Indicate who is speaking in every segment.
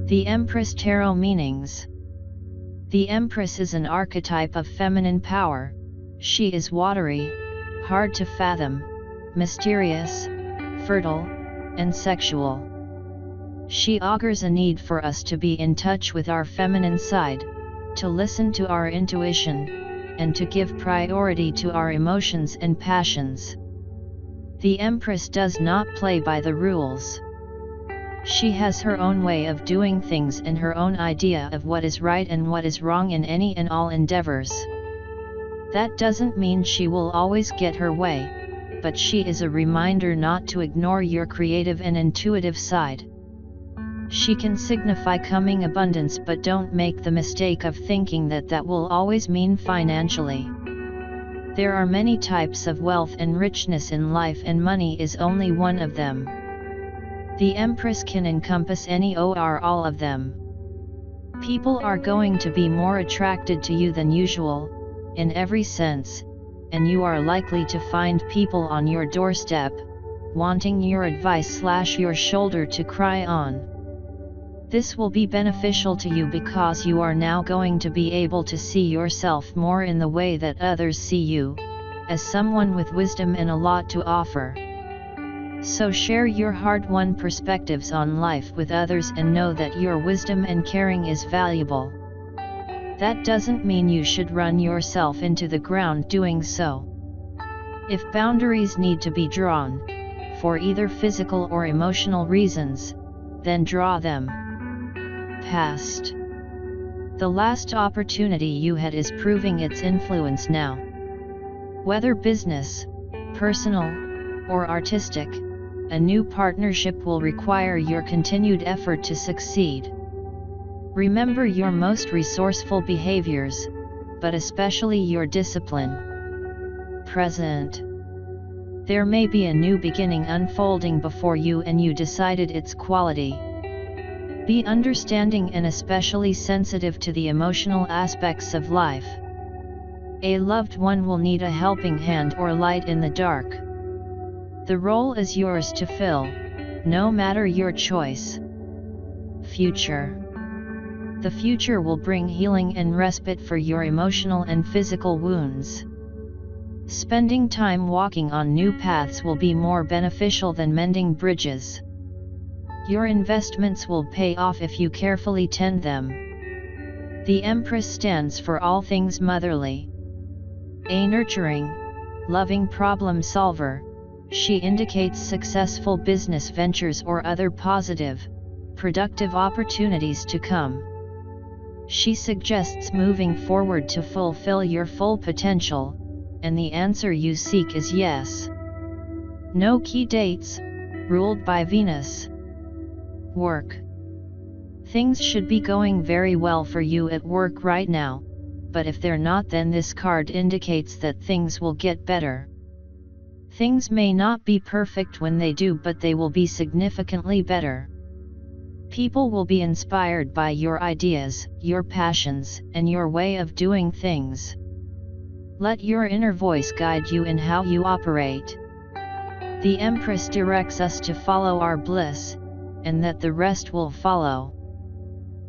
Speaker 1: The Empress Tarot Meanings. The Empress is an archetype of feminine power. She is watery, hard to fathom, mysterious, fertile, and sexual. She augurs a need for us to be in touch with our feminine side, to listen to our intuition, and to give priority to our emotions and passions. The Empress does not play by the rules. She has her own way of doing things and her own idea of what is right and what is wrong in any and all endeavors. That doesn't mean she will always get her way, but she is a reminder not to ignore your creative and intuitive side. She can signify coming abundance, but don't make the mistake of thinking that that will always mean financially. There are many types of wealth and richness in life, and money is only one of them. The Empress can encompass any or all of them. People are going to be more attracted to you than usual, in every sense, and you are likely to find people on your doorstep, wanting your advice / your shoulder to cry on. This will be beneficial to you because you are now going to be able to see yourself more in the way that others see you, as someone with wisdom and a lot to offer. So share your hard-won perspectives on life with others and know that your wisdom and caring is valuable. That doesn't mean you should run yourself into the ground doing so. If boundaries need to be drawn, for either physical or emotional reasons, then draw them. Past. The last opportunity you had is proving its influence now. Whether business, personal, or artistic, a new partnership will require your continued effort to succeed. Remember your most resourceful behaviors, but especially your discipline. Present. There may be a new beginning unfolding before you and you decided its quality. Be understanding and especially sensitive to the emotional aspects of life. A loved one will need a helping hand or light in the dark. The role is yours to fill, no matter your choice. Future. The future will bring healing and respite for your emotional and physical wounds. Spending time walking on new paths will be more beneficial than mending bridges. Your investments will pay off if you carefully tend them. The Empress stands for all things motherly. A nurturing, loving problem solver, she indicates successful business ventures or other positive, productive opportunities to come. She suggests moving forward to fulfill your full potential, and the answer you seek is yes. No key dates, ruled by Venus. Work. Things should be going very well for you at work right now, but if they're not, then this card indicates that things will get better. Things may not be perfect when they do, but they will be significantly better. People will be inspired by your ideas, your passions, and your way of doing things. Let your inner voice guide you in how you operate. The Empress directs us to follow our bliss, and that the rest will follow.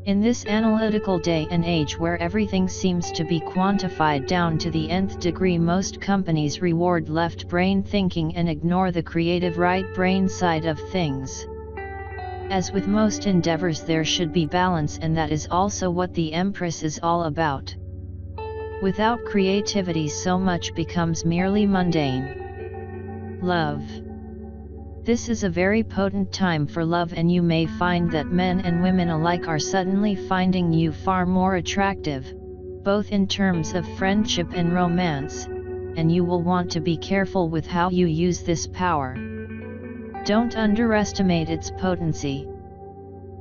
Speaker 1: In this analytical day and age where everything seems to be quantified down to the nth degree, most companies reward left brain thinking and ignore the creative right brain side of things. As with most endeavors, there should be balance, and that is also what the Empress is all about. Without creativity, so much becomes merely mundane. Love. This is a very potent time for love, and you may find that men and women alike are suddenly finding you far more attractive, both in terms of friendship and romance, and you will want to be careful with how you use this power. Don't underestimate its potency.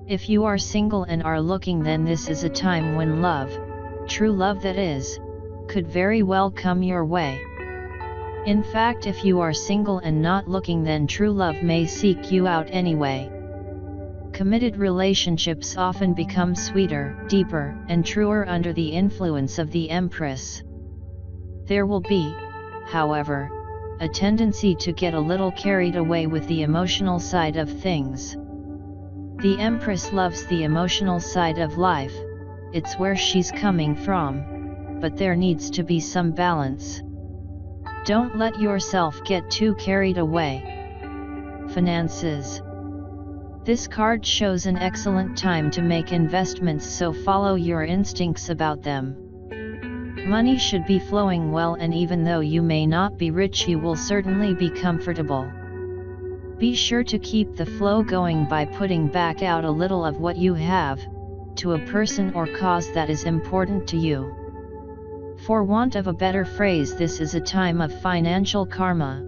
Speaker 1: If you are single and are looking, then this is a time when love, true love that is, could very well come your way. In fact, if you are single and not looking, then true love may seek you out anyway. Committed relationships often become sweeter, deeper, and truer under the influence of the Empress. There will be, however, a tendency to get a little carried away with the emotional side of things. The Empress loves the emotional side of life, it's where she's coming from, but there needs to be some balance. Don't let yourself get too carried away. Finances. This card shows an excellent time to make investments, so follow your instincts about them. Money should be flowing well, and even though you may not be rich, you will certainly be comfortable. Be sure to keep the flow going by putting back out a little of what you have, to a person or cause that is important to you. For want of a better phrase, this is a time of financial karma.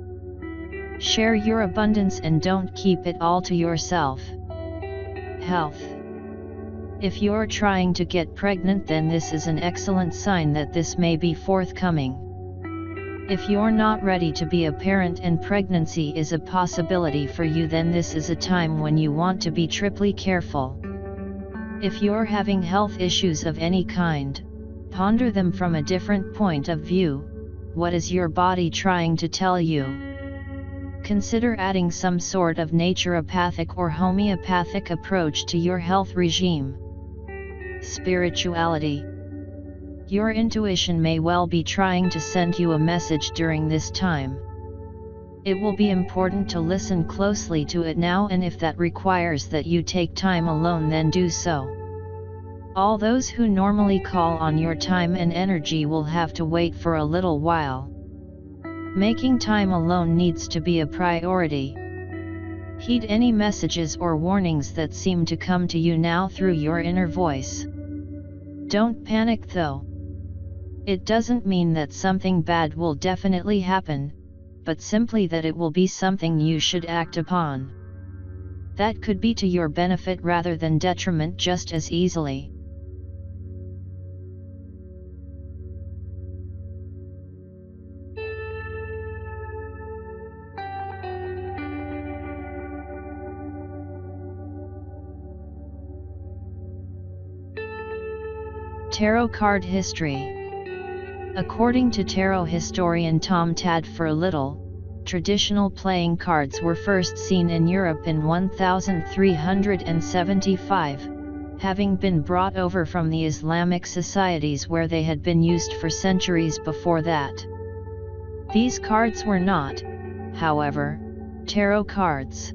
Speaker 1: Share your abundance and don't keep it all to yourself. Health. If you're trying to get pregnant, then this is an excellent sign that this may be forthcoming. If you're not ready to be a parent and pregnancy is a possibility for you, then this is a time when you want to be triply careful. If you're having health issues of any kind, ponder them from a different point of view. What is your body trying to tell you? Consider adding some sort of naturopathic or homeopathic approach to your health regime. Spirituality. Your intuition may well be trying to send you a message during this time. It will be important to listen closely to it now, and if that requires that you take time alone, then do so. All those who normally call on your time and energy will have to wait for a little while. Making time alone needs to be a priority. Heed any messages or warnings that seem to come to you now through your inner voice. Don't panic though. It doesn't mean that something bad will definitely happen, but simply that it will be something you should act upon. That could be to your benefit rather than detriment just as easily. Tarot Card History. According to tarot historian Tom Tadford, traditional playing cards were first seen in Europe in 1375, having been brought over from the Islamic societies where they had been used for centuries before that. These cards were not, however, tarot cards.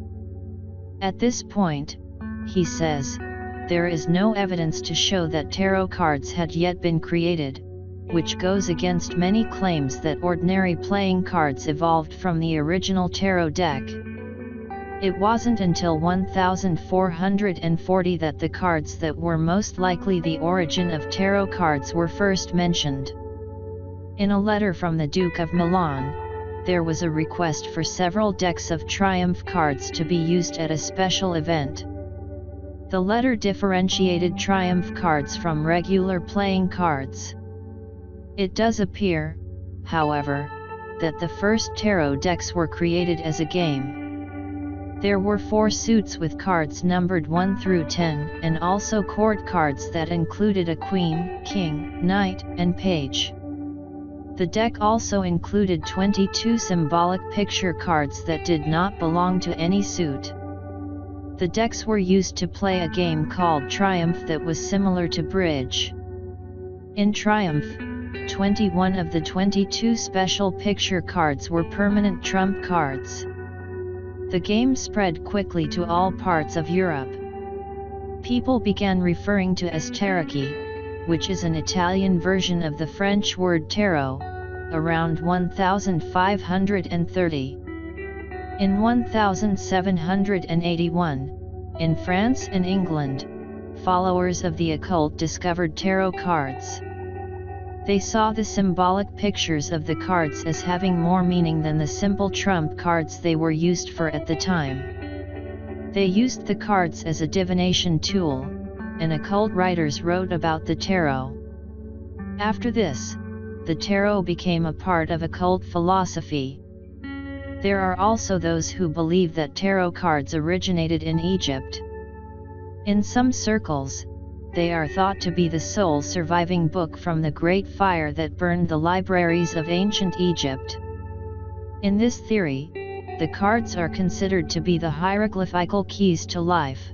Speaker 1: At this point, he says, there is no evidence to show that tarot cards had yet been created, which goes against many claims that ordinary playing cards evolved from the original tarot deck. It wasn't until 1440 that the cards that were most likely the origin of tarot cards were first mentioned. In a letter from the Duke of Milan, there was a request for several decks of triumph cards to be used at a special event. The letter differentiated triumph cards from regular playing cards. It does appear, however, that the first tarot decks were created as a game. There were 4 suits with cards numbered 1 through 10, and also court cards that included a queen, king, knight, and page. The deck also included 22 symbolic picture cards that did not belong to any suit. The decks were used to play a game called Triumph that was similar to bridge. In Triumph, 21 of the 22 special picture cards were permanent trump cards. The game spread quickly to all parts of Europe. People began referring to as tarocchi, which is an Italian version of the French word tarot, around 1530. In 1781, in France and England, followers of the occult discovered tarot cards. They saw the symbolic pictures of the cards as having more meaning than the simple trump cards they were used for at the time. They used the cards as a divination tool, and occult writers wrote about the tarot. After this, the tarot became a part of occult philosophy. There are also those who believe that tarot cards originated in Egypt. In some circles, they are thought to be the sole surviving book from the Great Fire that burned the libraries of ancient Egypt. In this theory, the cards are considered to be the hieroglyphical keys to life.